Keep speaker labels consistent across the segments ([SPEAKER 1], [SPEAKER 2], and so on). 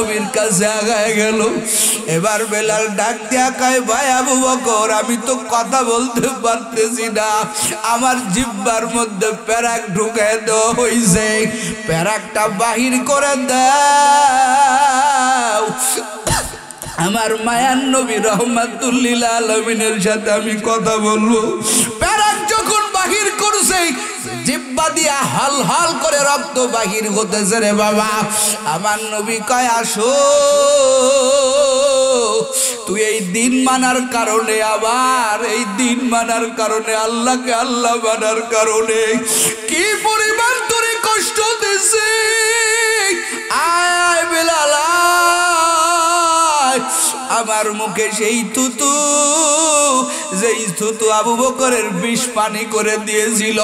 [SPEAKER 1] নবীর কাছে আগায় গেল। এবার বেলাল ডাক দিয়া কয় ভাই আবু বকর আমি তো কথা বলতে পারতেছি না, আমার জিহ্বার মধ্যে প্যারাক ঢুকায় দেওয়া হইছে, প্যারাকটা বাহির করে দাও, আমার মায়ার নবী রহমাতুল লিল আলামিনের সাথে আমি কথা বলবো। প্যারাক যখন বাহির করছে জিহ্বা দিয়া হল হল করে রক্ত বাহির হতেছে রে বাবা। আমার নবী কয় আসো, তুই এই দিন মানার কারণে, আবার এই দিন মানার কারণে, আল্লাহকে আল্লাহ মানার কারণে কি পরিমাণ তোরে কষ্ট দিছে, আয় বেলাল আমার মুখে সেই থুতু, যেই থুতু আবু বকরের বিষ পানি করে দিয়েছিল,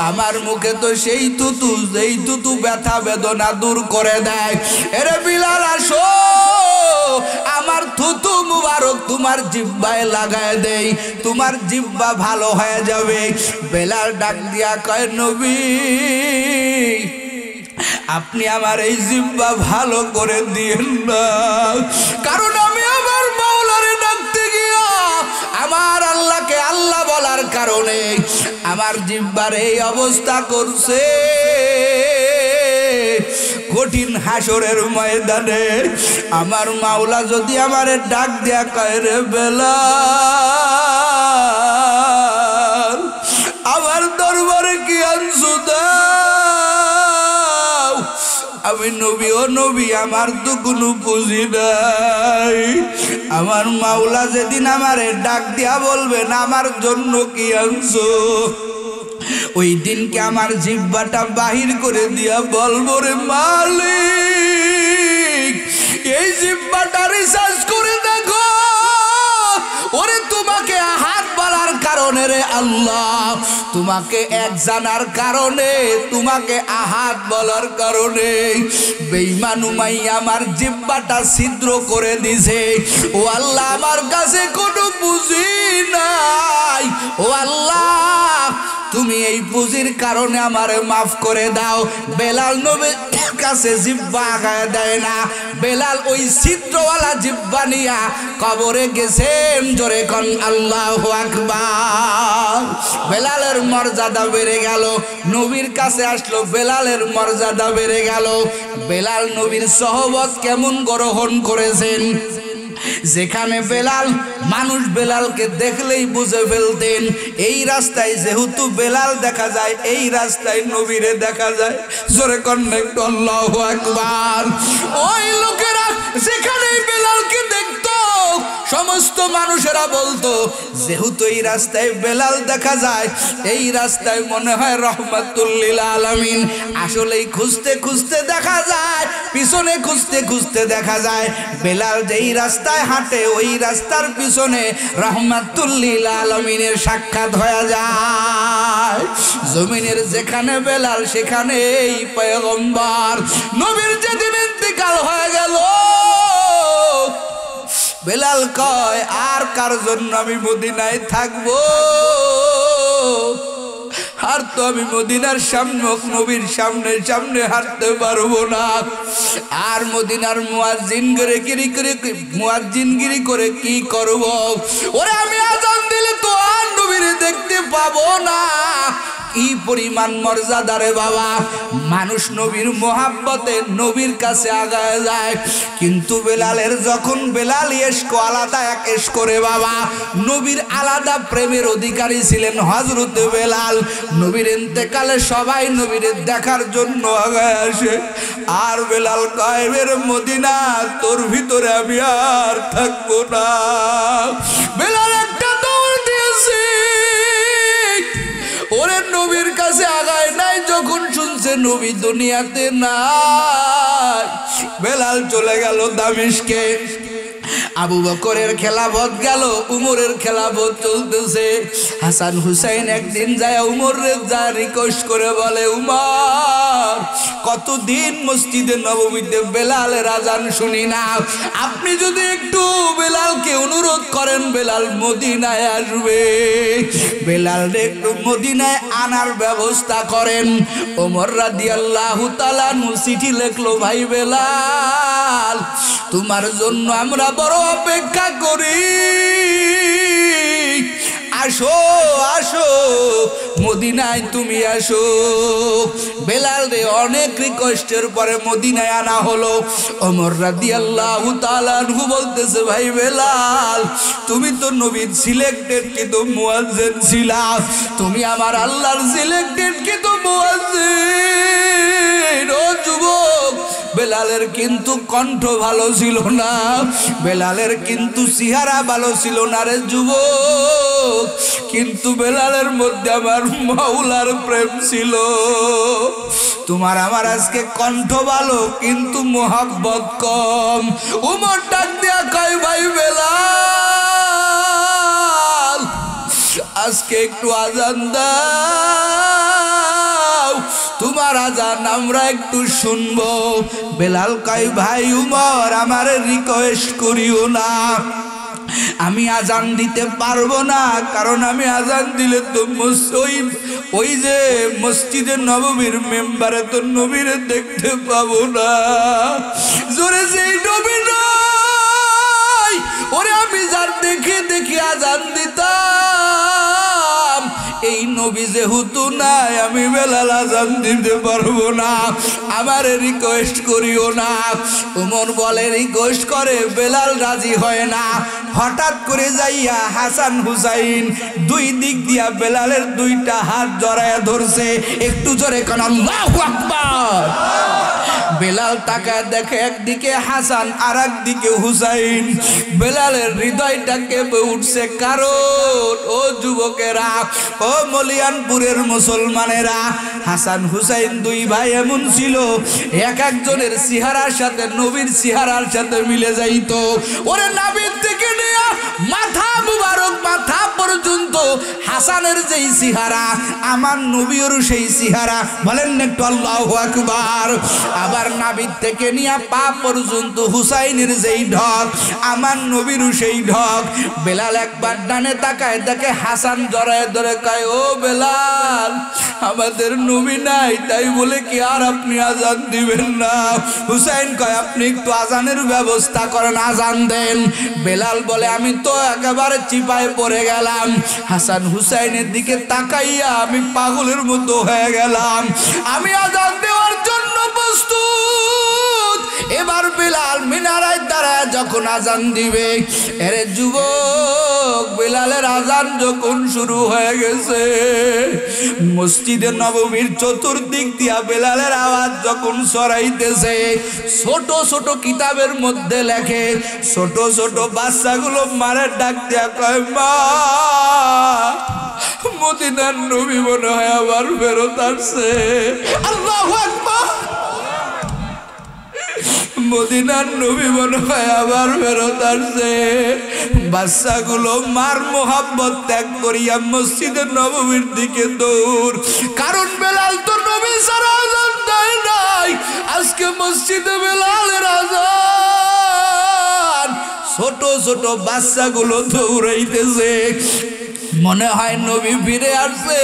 [SPEAKER 1] আমার মুখে তো সেই থুতু, যেই থুতু ব্যথা বেদনা দূর করে দেয়। এরে বিলাল আসো, আমার থুতু মুবারক তোমার জিহ্বায় লাগায় দেই, তোমার জিহ্বা ভালো হয়ে যাবে। বেলাল ডাক দিয়া কয় নবী আপনি আমার এই জিহ্বা ভালো করে দিয়েন না, কারণ আমি আমার মাওলারে ডাকতে গিয়া আমার আল্লাহকে আল্লাহ বলার কারণে আমার জিহ্বার এই অবস্থা করছে। কঠিন হাসরের ময়দানে আমার মাওলা যদি আমারে ডাক দিয়া কয় রে বেলাল আমার দরবারে কি আনছো দাও, আমি নবী ও নবী আমার তো কোনো পুঁজি নাই। আমার মাওলা যেদিন আমারে ডাক দিয়া বলবেন আমার জন্য কি আনছো, ওই দিনকে আমার জিহ্বাটা বাহির করে দিয়া বলবো রে মালিক এই জিহ্বাটা রিসার্চ করে দেখো, ওরে তোমাকে আহাত বলার কারণে রে আল্লাহ, তোমাকে এক জানার কারণে, তোমাকে আহাত বলার কারণে বেঈমান উমাইয়া আমার জিহ্বাটা ছিদ্র করে দিছে। ও আল্লাহ আমার কাছে কোনো পুঁজি নাই, ও আল্লাহ তুমি এই পুঁজির কারণে আমারে মাফ করে দাও। বেলাল নবীর কাছে জিহ্বা আগায় দেয় না, বেলাল ওই ছিদ্রওয়ালা জিহ্বা নিয়া কবরে গেছেন। জোরে কোন আল্লাহু আকবার। বেলালের মর্যাদা বেড়ে গেল, নবীর কাছে আসলো, বেলালের মর্যাদা বেড়ে গেল। বেলাল নবীর সহবত কেমন গ্রহণ করেছেন, যেখানে বেলাল মানুষ বেলালকে দেখলেই বুঝে ফেলতেন এই রাস্তায় যেহেতু বেলাল দেখা যায়, এই রাস্তায় নবীরে দেখা যায়। জোরে কন্যা একটু আল্লাহু আকবার। ওই লোকেরা যেখানে বেলালকে দেখতো সমস্ত মানুষেরা বলতো যেহেতু এই রাস্তায় বেলাল দেখা যায়, এই রাস্তায় মনে হয় রহমাতুল লিল আলামিন। আসলেই খুঁজতে খুঁজতে দেখা যায়, পিছনে খুঁজতে খুঁজতে দেখা যায় বেলাল যেই রাস্তায় হাঁটে ওই রাস্তার পিছনে রহমাতুল লিল আলামিনের সাক্ষাৎ হয়ে যায়। জমিনের যেখানে বেলাল সেখানেই পয়গম্বর। নবীর যেদিন ইন্তেকাল হয়ে গেল বেলাল কয় আর কার জন্য আমি মদিনায় থাকবো, আর তো আমি মদিনার সামনে নবীর সামনে সামনে হাঁটতে পারবো না, আর মদিনার মুয়াজ্জিনগিরি করে কি করব, ওরে আমি আজান দিলে তো আর নবীর দেখতে পাবো না। কি পরিমাণ মর্যাদা রে বাবা, মানুষ নবীর মোহাব্বতে নবীর কাছে আগায় যায়, কিন্তু বেলালের যখন বেলাল ইশক আলাদা এক ইশক করে বাবা, নবীর আলাদা প্রেমের অধিকারী ছিলেন হযরত বেলাল। নবীর ইন্তেকালে সবাই নবীর দেখার জন্য আগায় আসে, আর বেলাল কয় এর মদিনা তোর ভিতরে আমি আর থাকবো না। বেলাল একটা দৌড় দিয়েছে, ওরে নবীর কাছে আগায় নাই, যখন শুনছে নবী দুনিয়াতে নাই বেলাল চলে গেল দামেস্কে। আবু বকরের খেলাফত গেল, উমরের খেলাফত চলতেছে। হাসান হুসাইন একদিন যায় উমরে যা রিকোয়েস্ট করে বলে, উমর কতদিন মসজিদে নববীতে বেলালের আজান শুনি না, আপনি যদি একটু বেলালকে অনুরোধ করেন বেলাল মদিনায় আসবে, বেলাল একটু মদিনায় আনার ব্যবস্থা করেন। ওমর রাদিয়াল্লাহু তাআলা চিঠি লিখলো, ভাই বেলাল তোমার জন্য আমরা বড় অপেক্ষা করি, আসো আসো মদিনায় তুমি আসো। বেলাল রে অনেক রিকোয়েস্টের পরে মদিনায় আনা হলো। ওমর রাদিয়াল্লাহু তাআলা আনহু বলতেছে, ভাই বেলাল তুমি তো নবীর সিলেক্টেড কিন্তু মুয়াজ্জিন ছিলা, তুমি আমার আল্লাহর সিলেক্টেড কিন্তু মুয়াজ্জিন। ও যুবক, বেলালের কিন্তু কণ্ঠ ভালো ছিল না, বেলালের কিন্তু চেহারা ভালো ছিল না রে যুবক, কিন্তু বেলালের মধ্যে আমার মাওলার প্রেম ছিল। তোমার আমার আজকে কণ্ঠ ভালো কিন্তু মোহাব্বত কম। উমর ডাক দিয়া কয়, ভাই বেলাল আজকে একটু আজান দাও, তোমার আজান আমরা একটু শুনবো। বেলাল কয়, ভাই উমর আমারে রিকোয়েস্ট করিও না, আমি আজান দিতে পারবো না, কারণ আমি আজান দিলে তো ওই যে মসজিদে নববীর মেম্বারে তো নবীরে দেখতে পাবো না। জোরে সেই নবী নাই, ওরে আমি যার দেখে দেখে আজান দিতাম, এই নবী যেহেতু নাই আমি বেলাল আজান দিতে পারবো না, আমারে রিকোয়েস্ট করিও না। ওমর বলে রিকোয়েস্ট করে, বেলাল রাজি হয় না। হঠাৎ করে যাইয়া হাসান হুসাইন দুই দিক দিয়া বেলালের দুইটা হাত জড়ায়া ধরছে। একটু জোরে কোন আল্লাহু আকবার। বেলাল তাকায় দেখে একদিকে হাসান আর একদিকে হুসাইন। বেলালের হৃদয়টা কেঁপে উঠছে, কারণ ও যুবকেরা, ও মলিয়ানপুরের মুসলমানেরা, হাসান হুসাইন দুই ভাই এমন ছিল এক একজনের চেহারার সাথে নবীর চেহারার সাথে মিলে যাইতো। ওরে নাভির থেকে নিয়ে মাথা মুবারক মাথা পর্যন্ত হাসানের যেই চেহারা আমার নবীর সেই চেহারা, বলেন একটু আল্লাহু আকবার। আবার নাভির থেকে নিয়ে পা পর্যন্ত হুসাইনের যেই ঢক আমার নবীর সেই ঢক। বেলাল একবার ডানে তাকায় দেখে হাসান জড়ায় ধরে কয়, ও বেলাল আমাদের নবী নাই, তাই বলে কি আর আপনি আজান দিবেন না? হুসাইন কয়, আপনি একটু আজানের ব্যবস্থা করেন, আজান দেন। বেলাল বলে, আমি তো একেবারে চিপায় পড়ে গেলাম। হাসান হুসাইনের দিকে তাকাইয়া আমি পাগলের মতো হয়ে গেলাম, আমি আজান দেওয়ার জন্য প্রস্তুত। এবার বেলাল মিনারায় দাঁড়ায় যখন আজান দিবে, এরে যুবক বেলালের আজান যখন শুরু হয়ে গেছে, মসজিদে নববীর চতুর্দিক দিয়া বেলালের আওয়াজ যখন ছড়াইতেছে, ছোট ছোট কিতাবের মধ্যে লেখে, ছোট ছোট বাচ্চাগুলো মারে ডাক দিয়া কয়, মা মদিনার নবী মনে হয় আবার ফেরত আসছে। আল্লাহু আকবার। মদিনার নবী মনে হয় আবার ফেরত আসছে। বাচ্চাগুলো মার মোহাব্বত ত্যাগ করিয়া মসজিদে নববীর দিকে দৌড়, কারণ বেলাল তো নবী ছাড়া আজান দেয় নাই, আজকে মসজিদে বেলালের আজান। ছোট ছোট বাচ্চাগুলো দৌড়াইতেছে, মনে হয় নবী ফিরে আসছে।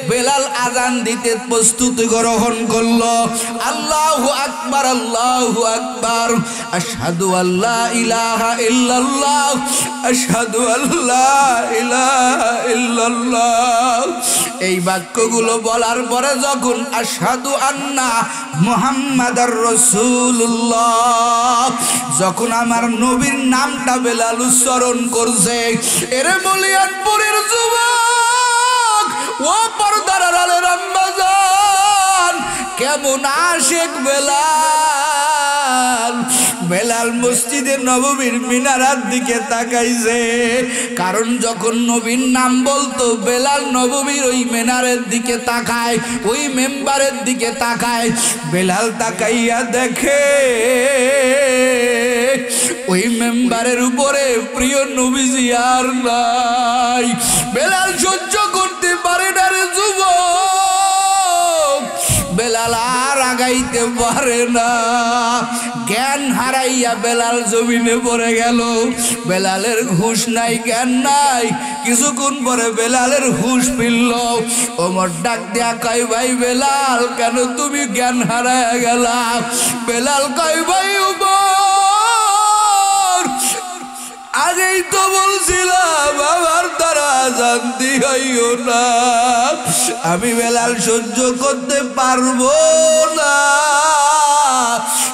[SPEAKER 1] বেলাল আজান দিতে প্রস্তুতি গ্রহণ করলো। আল্লাহু আকবার, আল্লাহু আকবার, আশহাদু আল্লা ইলাহা ইল্লাল্লাহ, আশহাদু আল্লা ইলাহা ইল্লাল্লাহ। এই বাক্যগুলো বলার পরে যখন আশহাদু আন্না মুহাম্মাদার রাসূলুল্লাহ, যখন আমার নবীর নামটা বেলাল উচ্চারণ করছে, এরে মলিয়ানপুরের যুবক, ও পর্দার আড়ালের আম্মাজান, কেমন আশিক বেলাল। বেলাল মসজিদে নববীর মিনারার দিকে তাকাইছে, কারণ যখন নবীর নাম বলতো বেলাল নববীর ওই মিনারের দিকে তাকায়, ওই মেম্বারের দিকে তাকায়। বেলাল তাকাইয়া দেখে ওই মেম্বারের উপরে প্রিয় নবীজি আর নাই। বেলাল সহ্য করতে পারে না রে যুবক, বেলাল আর আগাইতে পারে না। জ্ঞান হারাইয়া বেলাল জমিনে পড়ে গেল। বেলালের হুঁশ নাই, জ্ঞান নাই। কিছুক্ষণ পরে বেলালের হুঁশ ফিরল। ওমর ডাক দিয়া কয়, ভাই বেলাল, কেন তুমি জ্ঞান হারাইয়া গেলা? বেলাল কয়, ভাই ওমর, আগেই তো বলছিলাম আমার দ্বারা শান্তি হইও না। আমি বেলাল সহ্য করতে পারবো না,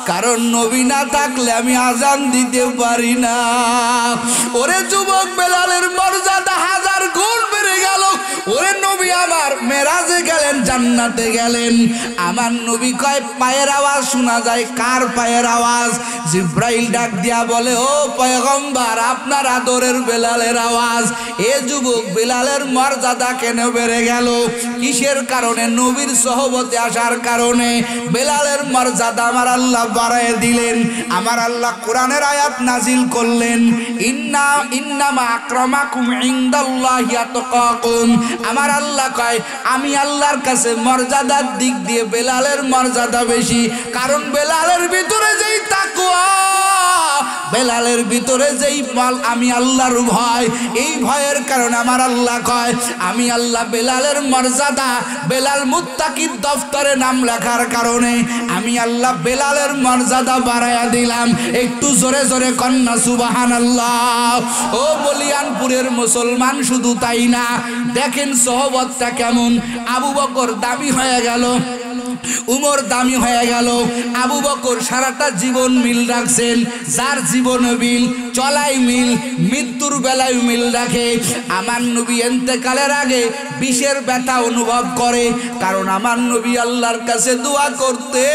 [SPEAKER 1] কারণ নবী না থাকলে আমি আজান দিতে পারি না। ওরে যুবক, বেলালের মর্যাদা হাজার গুণ বেড়ে গেল। ওরে নবী আমার মেরাজে গেলেন, জান্নাতে গেলেন। আমার নবী কয়, পায়ের আওয়াজ শোনা যায়। কার পায়ের আওয়াজ? জিব্রাইল ডাক দিয়া বলে, ও পয়গম্বর, আপনার আদরের বেলালের আওয়াজ। এ যুবক, বেলালের মর্যাদা কেন বেড়ে গেল? কিসের কারণে? নবীর সহবতে আসার কারণে বেলালের মর্যাদা আমার আল্লাহ বাড়ায় দিলেন। আমার আল্লাহ কোরআনের আয়াত নাজিল করলেন, ইন্নামা আকরামাকুম ইনদাল্লাহি আতকাকুম। আমার আল্লাহ কয়, আমি আল্লাহর কাছে মর্যাদার দিক দিয়ে বেলালের মর্যাদা বেশি, কারণ বেলালের ভিতরে যেই তাকওয়া, বেলালের ভিতরে যেই আমি আল্লাহর ভয়, এই ভয়ের কারণে আমার আল্লাহ কয়, আমি আল্লাহ বেলালের মর্যাদা, বেলাল মুত্তাকির দফতরে নাম লেখার কারণে আমি আল্লাহ বেলালের মর্যাদা বাড়ায়া দিলাম। একটু জোরে জোরে কন্যা সুবহানাল্লাহ। ও বলিয়ানপুরের মুসলমান, শুধু তাই না, দেখেন সহবতটা কেমন। আবু বকর দামি হয়ে গেল, উমর দামি হয়ে গেল। আবু বকর সারাটা জীবন মিল রাখছেন। যার জীবন মিল, চলাই মিল, মৃত্যুর বেলায় মিল রাখে। আমার নবী ইন্তেকালের আগে বিষের ব্যথা অনুভব করে, কারণ আমার নবী আল্লাহর কাছে দোয়া করতেন,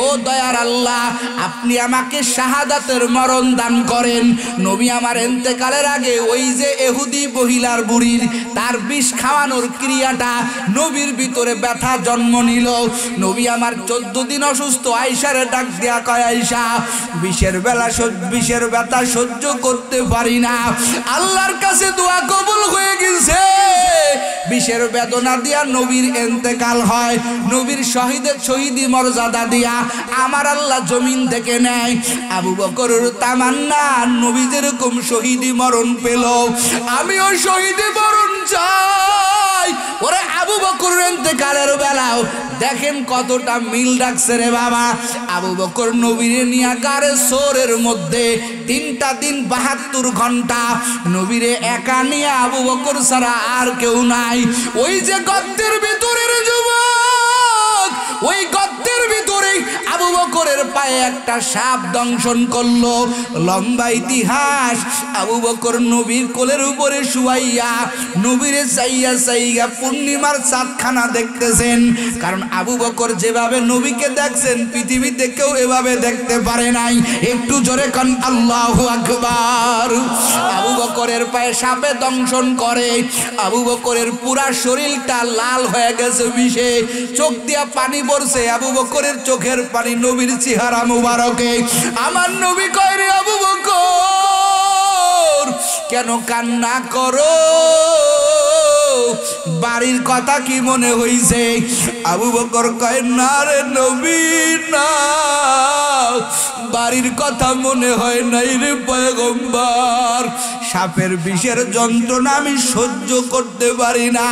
[SPEAKER 1] ও দয়ার আল্লাহ, আপনি আমাকে শাহাদাতের মরণ দান করেন। নবী আমার ইন্তেকালের আগে ওই যে ইহুদি মহিলার বুড়ির, তার বিষ খাওয়ানোর ক্রিয়াটা নবীর ভিতরে ব্যথা জন্ম নিল। নবী আমার 14 দিন অসুস্থ। আয়েশারে ডাক দেয়া কয়, আয়েশা, বিষের ব্যথা সহ্য করতে পারি না। আল্লাহর কাছে দোয়া কবুল হয়ে গেছে। বিষের বেদনা দিয়া নবীর ইন্তেকাল হয়। নবীর শহীদি মর্যাদা দিয়া আমার আল্লাহ জমিন থেকে নেয়। আবু বকরের তামান্না, নবী যেরকম শহীদি মরণ পেল, আমিও শহীদি মরণ চাই। ওরে আবু বকরের ইন্তেকালের বেলাও দেখেন কতটা মিল রাখছে রে বাবা। আবু বকর নবীরে নিয়ে গারে সোরের মধ্যে 3টা দিন 72 ঘন্টা নবীরে একা নিয়ে, আবু বকর ছাড়া আর কেউ নাই। ওই যে গর্তের ভিতরের যুবক, ওই গর্তের ভিতরে আবু বকরের পায়ে একটা সাপ দংশন করলো। লম্বা ইতিহাস। আবু বকর নবীর কোলের উপরে শুয়াইয়া নবীরে চাইয়া পূর্ণিমার চাঁদখানা দেখতেছেন, কারণ আবু বকর যেভাবে নবীকে দেখছেন পৃথিবীতে কেউ এভাবে দেখতে পারে নাই। একটু জোরে কান আল্লাহু আকবার। আবু বকরের পায়ে সাপে দংশন করে। আবু বকরের পুরা শরীরটা লাল হয়ে গেছে বিষে, চোখ দিয়া পানি পড়ছে। আবু বকরের চোখের পানি নবীর চেহারা মুবারকে। আমার নবী কয়, রে আবু বকর, কেন কান্না করো? বাড়ির কথা কি মনে হইছে? আবু বকর কয়, না রে নবী, না, বাড়ির কথা মনে হয় নাই রে পয়গম্বর। সাপের বিষের যন্ত্রণা আমি সহ্য করতে পারি না।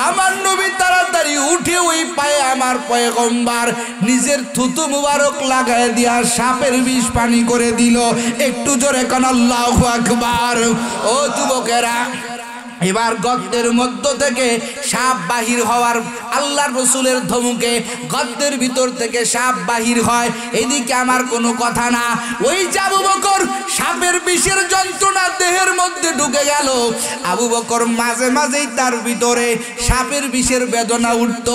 [SPEAKER 1] আমার নবী তাড়াতাড়ি উঠে ওই পায়ে আমার পয়গম্বর নিজের থুতু মুবারক লাগায় দিয়া সাপের বিষ পানি করে দিল। একটু জোরে কান আল্লাহু আকবার। ও যুবকেরা, এবার গর্তের মধ্য থেকে সাপ বাহির হওয়ার, আল্লাহর রসুলের ধমকে গর্তের ভিতর থেকে সাপ বাহির হয়। এদিকে আমার কোনো কথা না। ওই যে আবু বকর সাপের বিষের যন্ত্রণা দেহের মধ্যে ঢুকে গেল। আবু বকর মাঝে মাঝেই তার ভিতরে সাপের বিষের বেদনা উঠত।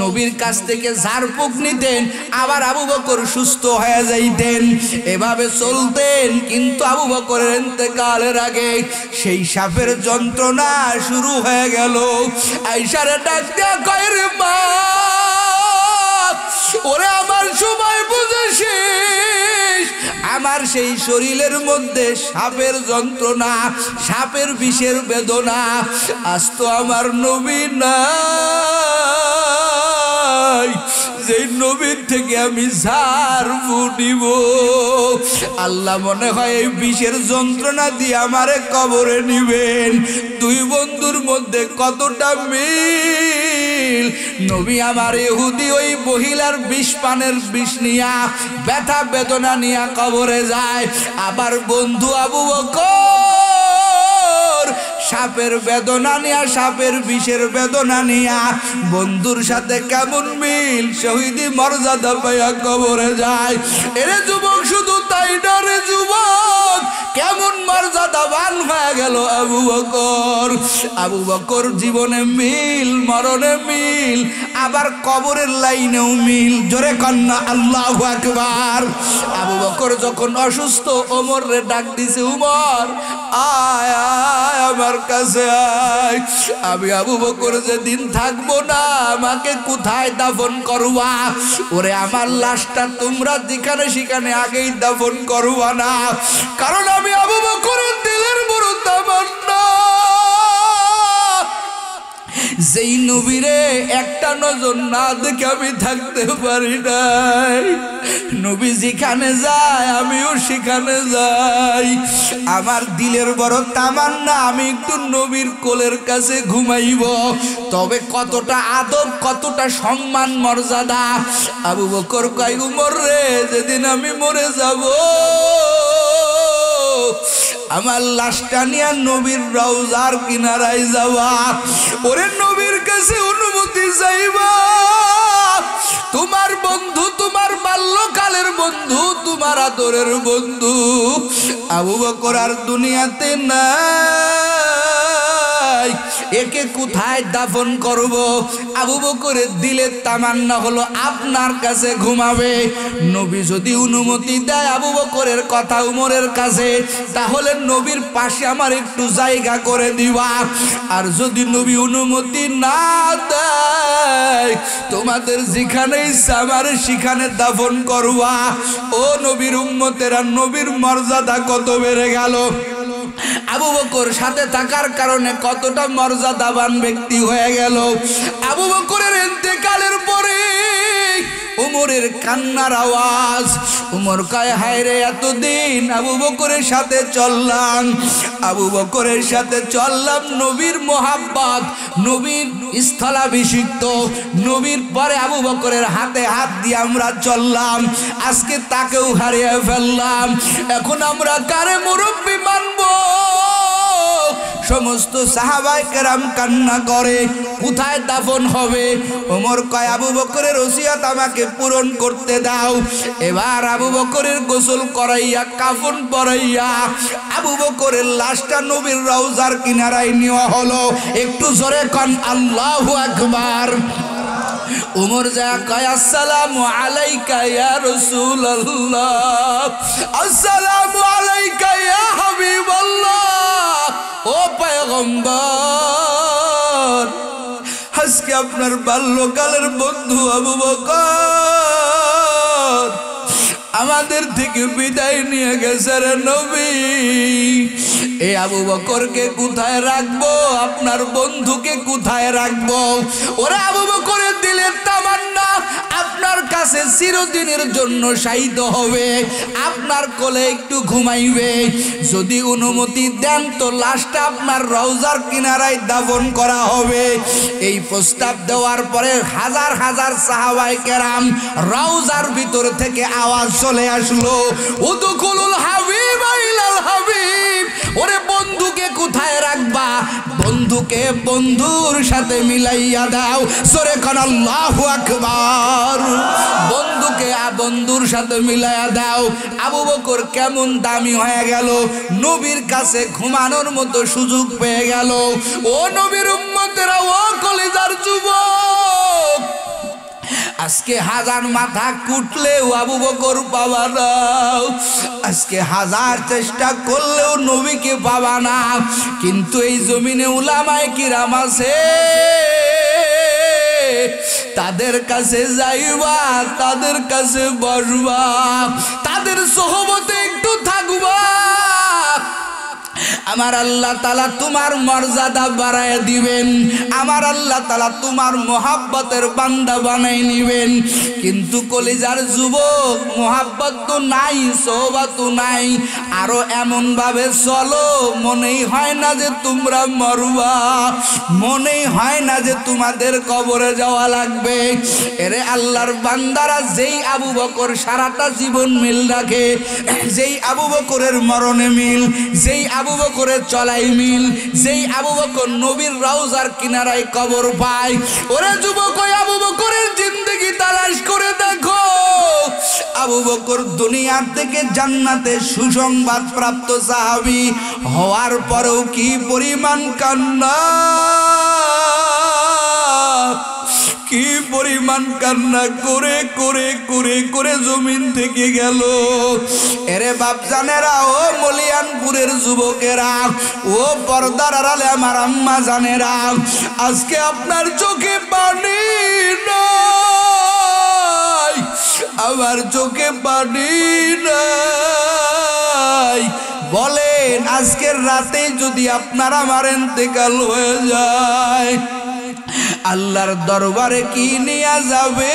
[SPEAKER 1] নবীর কাছ থেকে ঝাড়ফুঁক নিতেন, আবার আবু বকর সুস্থ হয়ে যাইতেন। এভাবে চলতেন। কিন্তু আবু বকরের ইন্তেকালের আগে সেই সাপের যন্ত্রণা শুরু হয়ে গেল। আয়েশারে ডাক দিয়া কয়, রে মা, ওরে আমার সময় বুঝে শেষ। আমার সেই শরীরের মধ্যে সাপের যন্ত্রণা, সাপের বিষের বেদনা। আজ তো আমার নবী নাই, যেই নবীর থেকে আমি ঝাড়ফু নিব। আল্লাহ মনে হয় এই বিষের যন্ত্রণা দিয়ে আমারে কবরে নিবেন। দুই বন্ধুর মধ্যে কতটা মিল। নবী আমার ইহুদি ওই মহিলার বিষ পানের বিষ নিয়া, ব্যথা বেদনা নিয়া কবরে যায়। আবার বন্ধু আবু বকর সাপের বেদনা নিয়া, সাপের বিষের বেদনা নিয়া বন্ধুর সাথে কেমন মিল, শহীদি মর্যাদা পাইয়া কবরে যায়। এরে যুবক, শুধু তাই না রে যুবক, কেমন মর্যাদাবান হয়ে গেল আবু বকর। আবু বকর জীবনে মিল, মরণে মিল, আবার কবরের লাইনেও মিল। জোরে কন্যা আল্লাহু আকবার। আবু বকর যখন অসুস্থ, ওমর রে ডাক দিছে, উমর আয় আয় আমার কাছে আয়। আমি আবু বকর যেদিন থাকবো না, আমাকে কোথায় দাফন করবা? ওরে আমার লাশটা তোমরা যেখানে সেখানে আগেই দাফন করবা না, কারণ আমি আবু বকরের দিলের বড় তামান্না, যেই নবীরে একটা নজর না দেখে আমি থাকতে পারি নাই। নবী যেখানে যায় আমিও সেখানে যাই। আমার দিলের বড় তামান্না আমি একটু নবীর কোলের কাছে ঘুমাইব। তবে কতটা আদব, কতটা সম্মান, মর্যাদা। আবু বকর কয়, উমর রে, যেদিন আমি মরে যাব, আমার লাশটা নিয়ে নবীর রওজার কিনারায় যাওয়া। ওরে নবীর কাছে অনুমতি চাইবা। তোমার বন্ধু, তোমার বাল্যকালের বন্ধু, তোমার আদরের বন্ধু আবু বকর আর দুনিয়াতে নাই। একে কোথায় দাফন করব? আবু বকরের দিলের তামান্না হলো আপনার কাছে ঘুমাবে। নবী যদি অনুমতি দেয় আবু বকরের কথা উমরের কাছে, তাহলে নবীর পাশে আমার একটু জায়গা করে দিবা। আর যদি নবী অনুমতি না দেয়, তোমাদের যেখানে ইচ্ছা আমার সেখানে দাফন করবা। ও নবীর উম্মতেরা, নবীর মর্যাদা কত বেড়ে গেল। আবু বকর সাথে থাকার কারণে কতটা মর্যাদাবান ব্যক্তি হয়ে গেল। আবু বকরের ইন্তেকালের পরে উমরের কান্নার আওয়াজ। উমর কয়, হায় রে, এতদিন আবু বকরের সাথে চললাম, আবু বকরের সাথে চললাম, নবীর মোহাব্বত, নবীর স্থলাভিষিক্ত, নবীর পরে আবু বকরের হাতে হাত দিয়ে আমরা চললাম। আজকে তাকেও হারিয়ে ফেললাম। এখন আমরা কারে মুরব্বি মানব? সমস্ত সাহাবায়ে কেরাম কান্না করে, কোথায় দাফন হবে? ওমর কয়, আবু বকরের ওসিয়ত আমাকে পূরণ করতে দাও। এবার আবু বকরের গোসল করাইয়া, কাফন পরাইয়া আবু বকরের লাশটা নবীর রওজার কিনারায় নেওয়া হলো। একটু জোরে কন আল্লাহু আকবার। উমর যা কয়, আসসালামু আলাইকা ইয়া রাসূলুল্লাহ, আসসালামু আলাইকা ইয়া হাবিবাল্লাহ। ও পয়গম্বর, আজকে আপনার বাল্যকালের বন্ধু আবু বকর আমাদের থেকে বিদায় নিয়ে গেছে রে নবী। এই আবু বকরকে কোথায় রাখবো? আপনার বন্ধুকে কোথায় রাখবো? ওরা আবু বকরের দিলের তামান্না আপনার কাছে চিরদিনের জন্য শায়িত হবে, আপনার কোলে একটু ঘুমাইবে। যদি অনুমতি দেন তো লাশটা আপনার রওজার কিনারায় দাফন করা হবে। এই প্রস্তাব দেওয়ার পরে হাজার হাজার সাহাবায়ে কেরাম রওজার ভিতর থেকে আওয়াজ চলে আসলো, উদখুলুল হাবিব ইলাল হাবিব। ওরে বন্ধুকে কোথায় রাখবা? বন্ধু বন্ধুকে বন্ধুর সাথে মিলাইয়া দাও। জোরে কোন আল্লাহু আকবার। বন্ধুকে বন্ধুর সাথে মিলাইয়া দাও। আবু বকর কেমন দামি হয়ে গেল, নবীর কাছে ঘুমানোর মতো সুযোগ পেয়ে গেল। ও নবীর উম্মতেরা, ও কলিজার যুবক, আজকে হাজার মাথা কুটলেও আবু বকর পাবা না, আজকে হাজার চেষ্টা করলেও নবীকে পাবা না। কিন্তু এই জমিনে উলামায়ে কিরাম আছে, তাদের কাছে যাইবা, তাদের কাছে বসবা, তাদের সোহবতে একটু থাকবা। আমার আল্লাহ তাআলা তোমার মর্যাদা বাড়ায় দিবেন, আমার আল্লাহ তাআলা তোমার মোহাব্বতের বান্দা বানাই নিবেন। কিন্তু কলিজার যুবক, মোহাব্বত তো নাই, সোহবত তো নাই, আরো এমন ভাবে চলো মনেই হয় না যে তোমরা মরবা, মনেই হয় না যে তোমাদের কবরে যাওয়া লাগবে। এরে আল্লাহর বান্দারা, যেই আবু বকর সারাটা জীবন মিল রাখে, যেই আবু বকরের মরণে মিল, যেই আবু বকরের চলাই মিল, যেই আবু বকর নবীর রওজার কিনারায় কবর পায়, ওরে যুবক, ওই আবু বকরের জিন্দেগি তালাশ করে দেখো। আবু বকর দুনিয়া থেকে জান্নাতে সুসংবাদ প্রাপ্ত সাহাবী হওয়ার পরেও কি পরিমাণ কান্না, কি পরিমাণ কান্না করে করে করে করে জমিন থেকে গেল। এরে বাপজানেরা, ও মলিয়ানপুরের যুবকেরা, ও পর্দার আড়ালে আমার আম্মা জানেরা, আজকে আপনার চোখে পানি নাই, আমার চোখে পানি নাই। বলেন, আজকের রাতে যদি আপনার আমার ইন্তেকাল হয়ে যায়, আল্লাহর দরবারে কি নিয়ে যাবে?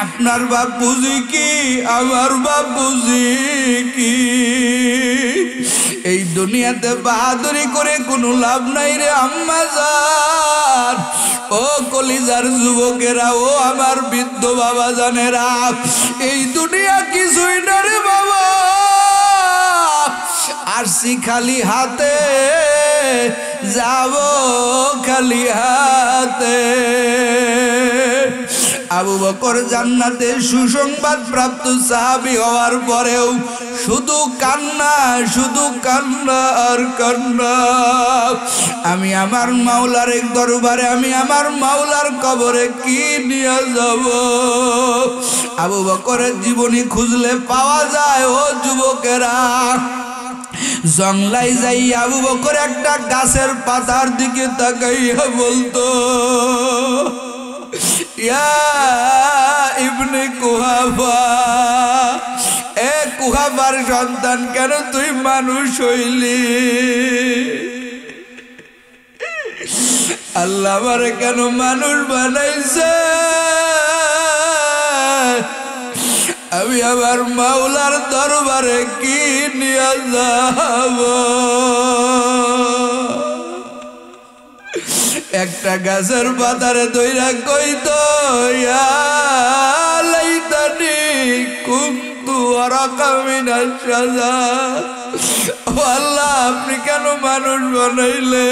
[SPEAKER 1] আপনার বাপ বুঝি কি, আমার বাপ বুঝি কি? এই দুনিয়াতে বাহাদুরি করে কোনো লাভ নাই রে আম্মা জান। ও কলিজার যুবকেরা, ও আমার বৃদ্ধ বাবা জানেরা, এই দুনিয়া কিছুই না রে বাবা। আসছি খালি হাতে, যাব খালি হাতে। আবু বকর জান্নাতে সুসংবাদ প্রাপ্ত সাহাবী হওয়ার পরেও শুধু কান্না, শুধু কান্না আর কান্না। আমি আমার মাওলার এক দরবারে, আমি আমার মাওলার কবরে কি নিয়ে যাব? আবু বকরের জীবনী খুঁজলে পাওয়া যায়। ও যুবকেরা, জংলাই যাই আবু বকর একটা গাছের পাতার দিকে তাকাইয়া বলতো, ইয়া ইবনে কুহাফা, এ কুহাফার সন্তান, কেন তুই মানুষ হইলি? আল্লাহ আমারে কেন মানুষ বানাইছে? আমি আমার মাওলার দরবারে কি নিয়ে যাব? একটা গাছের পাতারে দইরা কইতো, ইয়া লাইতানি কুনতু আরাকা মিনাশ শাজার। ও আল্লাহ, আপনি কেন মানুষ বানাইলে?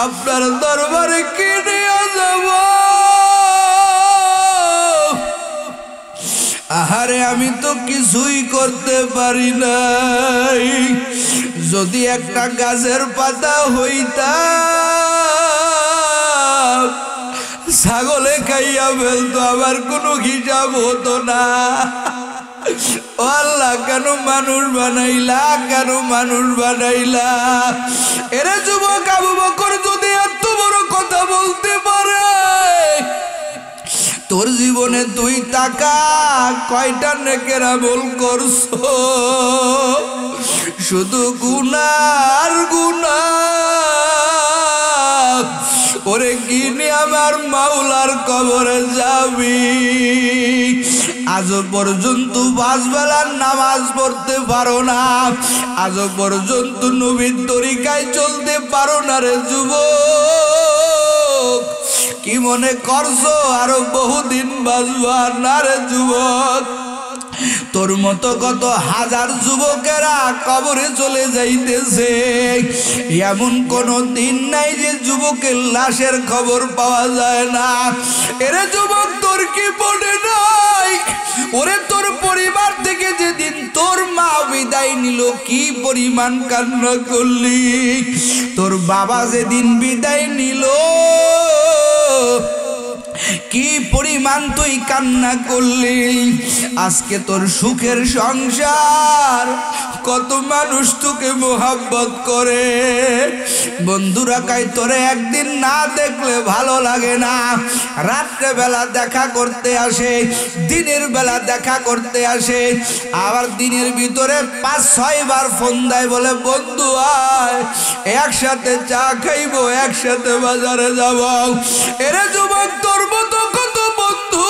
[SPEAKER 1] আপনার দরবারে কি নিয়ে যাব? আহারে, আমি তো কিছুই করতে পারি নাই। যদি একটা গাছের পাতা হইতাম, ছাগলে খাইয়া ফেলতো, আমার কোনো হিসাব হতো না। ও আল্লাহ, কেন মানুষ বানাইলা, কেন মানুষ বানাইলা? এরে যুবক, আবু বকর যদি এত বড় কথা বলতে পারে, তোর জীবনে তুই টাকা কয়টা নেকের আমল করছো? শুধু গুনার গুনা। ওরে কিনে আমার মাওলার কবরে যাবি, আজও পর্যন্ত 5 বেলার নামাজ পড়তে পারো না, আজও পর্যন্ত নবীর তরিকায় চলতে পারো না রে যুবক। কি মনে করছো আরো বহুদিন বাঁচবা না রে যুবক? তোর মতো কত হাজার যুবকেরা কবরে চলে যাইতেছে, এমন কোন দিন নাই যে যুবকের লাশের খবর পাওয়া যায় না। এরে যুবক, তোর কি মনে নাই? ওরে তোর পরিবার থেকে যেদিন তোর মা বিদায় নিল কি পরিমাণ কান্না করলি, তোর বাবা যেদিন বিদায় নিল কি পরিমাণ তুই কান্না করলি। আজকে তোর সুখের সংসার, কত মানুষ তোকে মোহাব্বত করে। বন্ধুরা কয় তোরে একদিন না দেখলে ভালো লাগে না। রাত্রে বেলা দেখা করতে আসে, দিনের বেলা দেখা করতে আসে, আবার দিনের ভিতরে 5-6 বার ফোন দেয়, বলে বন্ধু আয় একসাথে চা খাইবো, একসাথে বাজারে যাব। এরে যুবক, তোর মতো কত বন্ধু,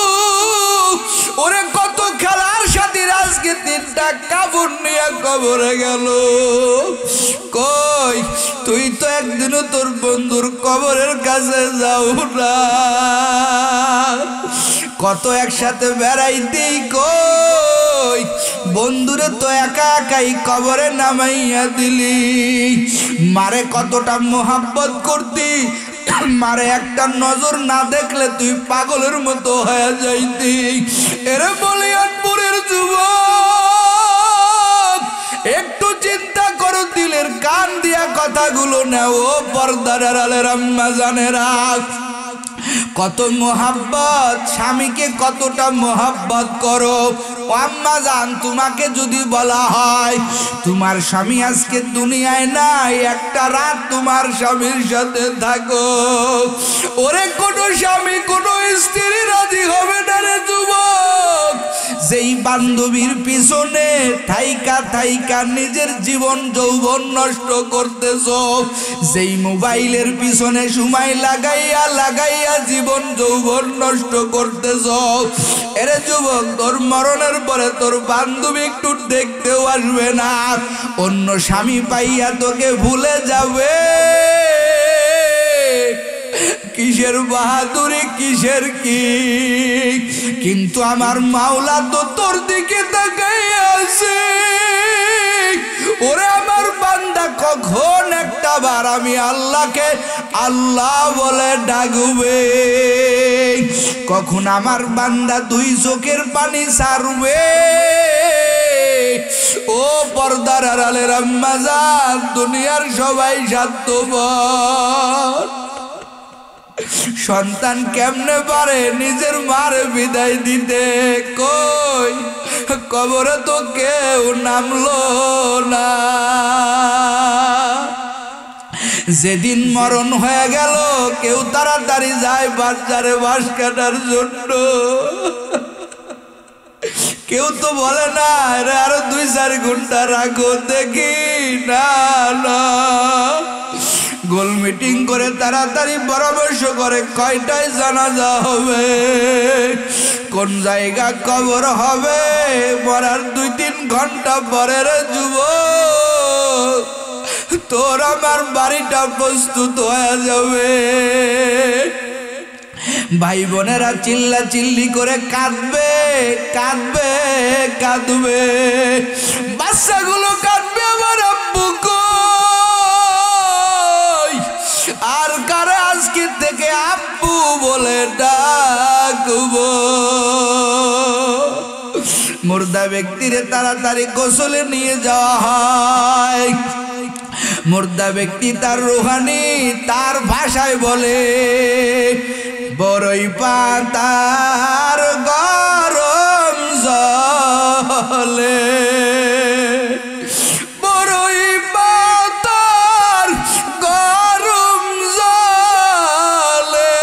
[SPEAKER 1] ওরে কত খেলার সাথে আজকে 3টা কাপড় নিয়ে কবরে গেল। কই তুই তো একদিনও তোর বন্ধুর কবরের কাছে যাও না। কত একসাথে বেড়াইতেই, কই বন্ধুরে তো একা একাই কবরে নামাইয়া দিলি। মারে কতটা মোহাব্বত করতি, মারে একটা নজর না দেখলে তুই পাগলের মতো হয়ে যাইতি। এরে বলিয়ানপুরের যুবক, একটু চিন্তা করো, দিলের কান দিয়া কথাগুলো নেও। পর্দার আড়ালের আম্মা জানেরা, কত মোহাব্বত, স্বামীকে কতটা মোহাব্বত করো। আম্মা জান, তোমাকে যদি বলা হয় তোমার স্বামী আজকে দুনিয়ায় নাই, একটা রাত তোমার স্বামীর সাথে থাকো, ওরে কোনো স্বামী কোনো স্ত্রী রাজি হবে না রে যুবক। যেই বান্ধবীর পিছনে থাইকা থাইকা নিজের জীবন যৌবন নষ্ট করতেছ, যেই মোবাইলের পিছনে সময় লাগাইয়া লাগাইয়া জীবন যৌবন নষ্ট করতেছ, এরে যুবক, তোর মরণের পরে তোর বান্ধবী একটু দেখতেও আসবে না, অন্য স্বামী পাইয়া তোকে ভুলে যাবে। কিসের বাহাদুরি, কিসের কি? কিন্তু আমার মাওলা তো তোর দিকে তাকাইয়া আছে। ওরে আমার বান্দা, কখন একটা বার আমি আল্লাহকে আল্লাহ বলে ডাকবে, কখন আমার বান্দা 2 চোখের পানি ছাড়বে। ও পর্দার আড়ালের আম্মা জান, দুনিয়ার সবাই স্বার্থপর। সন্তান কেমনে পারে নিজের মার বিদায় দিতে? কই কবরে তো কেউ নামলো না। যেদিন মরণ হয়ে গেল, কেউ তাড়াতাড়ি যায় বাচ্চারে বাঁশ কাটার জন্য, কেউ তো বলে না আরো 2-4 ঘন্টা রাখো দেখি। না না, গোল মিটিং করে তাড়াতাড়ি পরামর্শ করে কয়টায় জানাজা হবে, কোন জায়গা কবর হবে। মরার 2-3 ঘন্টা পরে রে যুবক, তোর আমার বাড়িটা প্রস্তুত হয়ে যাবে। ভাই বোনেরা চিল্লা চিল্লি করে কাঁদবে কাঁদবে কাঁদবে, বাচ্চাগুলো কাঁদবে আমার আব্বু কই, আর কারে আজকে থেকে আব্বু বলে ডাকবো। মুর্দা ব্যক্তিরে তাড়াতাড়ি গোসলে নিয়ে যাওয়া হয়। মুর্দা ব্যক্তি তার রুহানি তার ভাষায় বলে, বড়ই পাতার গরম জলে, বড়ই পাতার গরম জলে,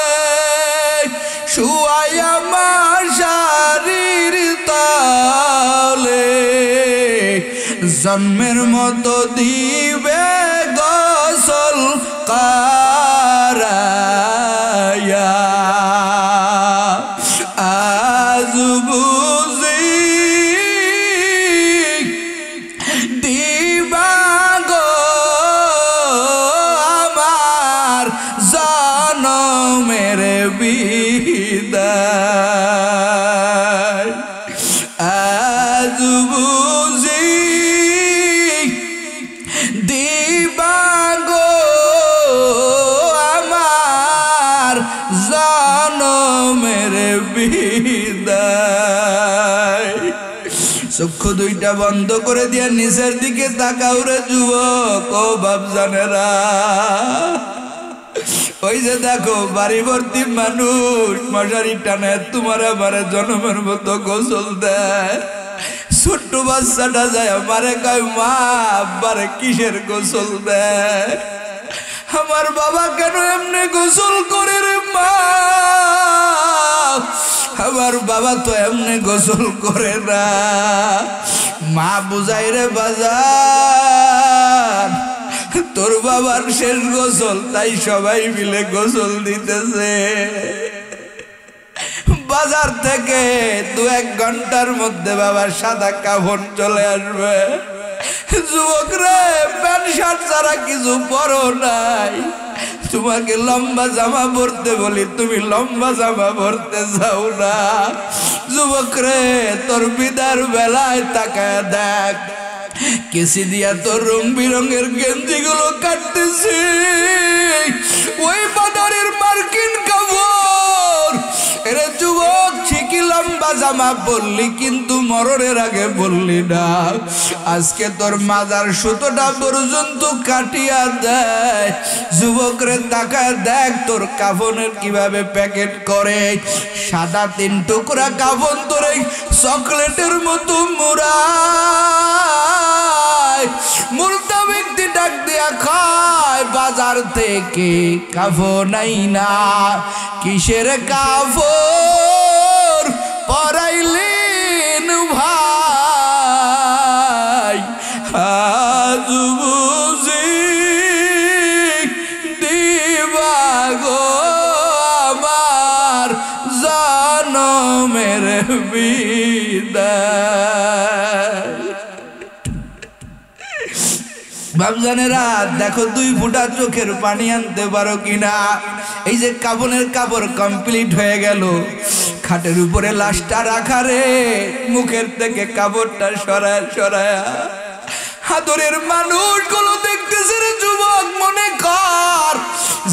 [SPEAKER 1] শুয়াইয়া মাশারির তলে, জন্মের মতো দিবে গোসল করায়া, আজ বুঝি দিবা গো আমার জনমের বিদায়, বুঝি দিবা গো আমার জনমের বিদায়। চক্ষু দুইটা বন্ধ করে দিয়ে নিচের দিকে তাকাও রে যুবক ও বাপজানেরা। ওই যে দেখো বাড়ি ভর্তি মানুষ মশারি টানে তোমার আমার জন্মের মতো গোসল দেয়। ছোট্ট বাচ্চাটা যায় আমারে কয় মা আব্বারে কিসের গোসল দেয়? আমার বাবা কেন এমনি গোসল করে রে মা? আমার বাবা তো এমনি গোসল করে না। মা বুঝাই রে বাজার তোর বাবার শেষ গোসল, তাই সবাই মিলে গোসল দিতেছে। বাজার থেকে 2-1 ঘন্টার মধ্যে বাবার সাদা কাফন চলে আসবে। যুবক রে প্যান্ট শার্ট ছাড়া কিছু পরো নাই। তোমাকে লম্বা জামা পরতে বলি, তুমি লম্বা জামা পরতে যাও না। যুবক রে তোর বিদার বেলায় তাকায় দেখ, কেসি দিয়া তোর রং বিরঙের গেঞ্জি গুলো কাটতেছি। ওই বাজারের মার্কিন কাপড়। এরে যুবক ঠিকই লম্বা জামা বললি, কিন্তু মরণের আগে বললি না। আজকে তোর মাজার সুতোটা পর্যন্ত কাটিয়া দেয়। যুবক রে তাকায় দেখ তোর কাফনের কিভাবে প্যাকেট করে। সাদা 3 টুকরা কাফন তোরে চকলেটের মতো মুড়া। মুর্দা ব্যক্তি ডাক দিয়া খায় বাজার থেকে কাফন আইনা। কিসের কাফন পরাইলেন ভাই? আজ বুঝি দিবা গো আমার জনমের বিদায়। বাপজানেরা দেখো 2 ফুটা চোখের পানি আনতে পারো কিনা। এই যে কাফনের কাপড় কমপ্লিট হয়ে গেল, খাটের উপরে লাশটা রাখা রে, মুখের থেকে কাপড়টা সরায় সরায় হাতরের মানুষগুলো দেখতেছে রে যুবক। মনে কর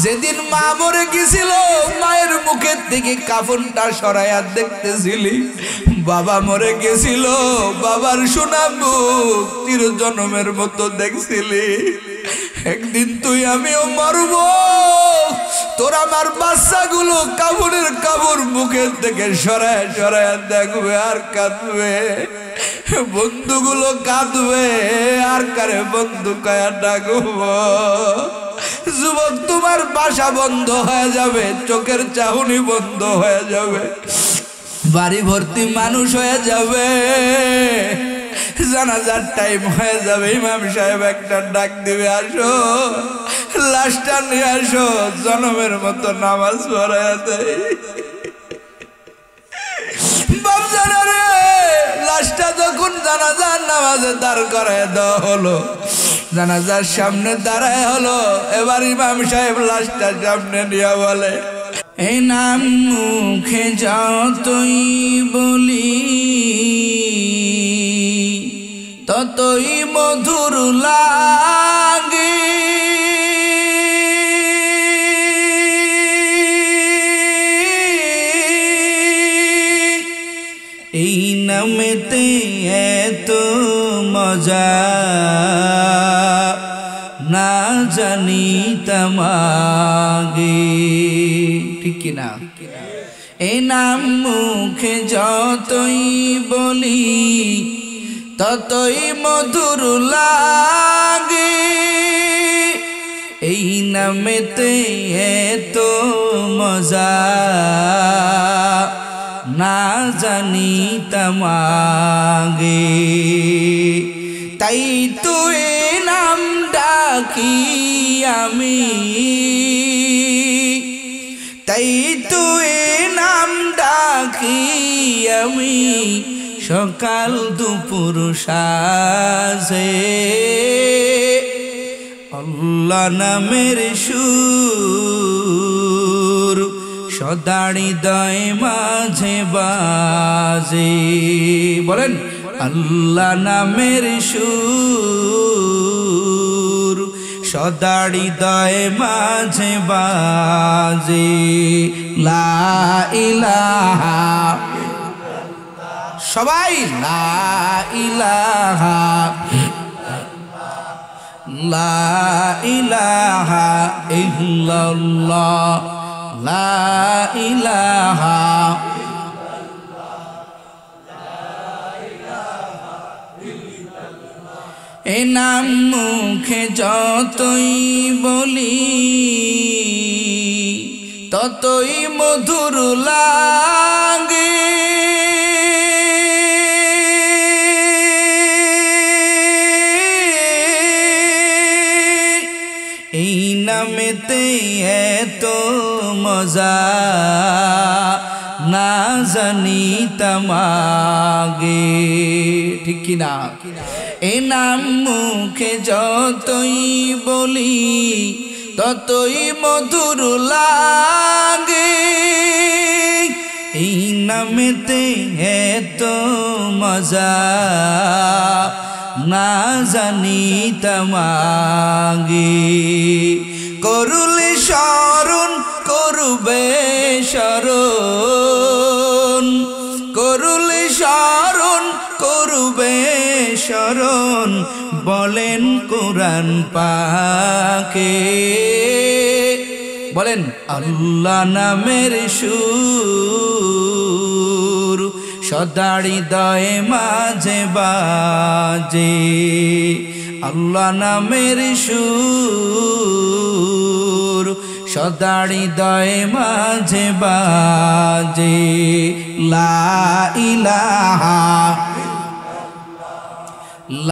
[SPEAKER 1] যেদিন মা মরে গেছিল মায়ের মুখের থেকে কাফনটা সরাইয়া দেখতেছিলি। বাবা মরে গেছিল বাবার সোনা মুখ চির জন্মের মতো দেখছিলি। একদিন তুই আমিও মরব, তোর আমার বাচ্চাগুলো কাপড়ের কাপড় মুখের থেকে সরায় সরায় দেখবে আর কাঁদবে। বন্ধুগুলো কাঁদবে আর কারে বন্ধু কয়া ডাকব। যুবক তোমার বাসা বন্ধ হয়ে যাবে, চোখের চাহনি বন্ধ হয়ে যাবে, বাড়ি ভর্তি মানুষ হয়ে যাবে। জানাজার টাইম হয়ে যাবে, ইমাম সাহেব একটা ডাক দিবে, আসো লাশটা নিয়ে আসো, জনমের মতো নামাজ পড়ায় দেয়। বাপ জানা রে লাশটা যখন জানাজার নামাজে দাঁড় করায় দেওয়া হলো, জানাজার সামনে দাঁড়ায় হলো, এবার ইমাম সাহেব লাশটা সামনে নিয়ে বলে, এই নাম মুখে যতই বলি ততই মধুর লাগে। এই নামেতে এত মজা না জানিতাম আগে। ঠিক কিনা? এই নাম মুখে যতই বলি ততই মধুর লাগে। এই নামেতে এত মজা না জানিতাম আগে। তাই তো এ নাম ডাকি আমি, তাই তো এ নাম ডাকি আমি, সকাল দুপুর সাজে। আল্লাহ নামের সুর সদা হৃদয় মাঝে বাজে। বলেন আল্লাহ নামের সুর সদা হৃদয়ে মাঝে বাজে লা ইলাহা সবাই লা ইলাহা লা ইলাহা ইল্লাল্লাহ লা ইলাহা এ নাম মুখে যতই বলি ততই মধুর লাগে এই নামেতে এত মজা না জানিতাম আগে ঠিক কিনা এ নাম মুখে যতই বলি ততই মধুর লাগে এই নামেতে এত মজা না জানিতাম আগে করুলে শরণ করবে শরণ করুলে শরণ করবে শরণ বলেন কোরআন পাকে বলেন আল্লাহ নামের সুর সদা হৃদয়ে মাঝে বাজে আল্লাহ নামের সুর সদা হৃদয়ে মাঝে বাজে লা ইলাহা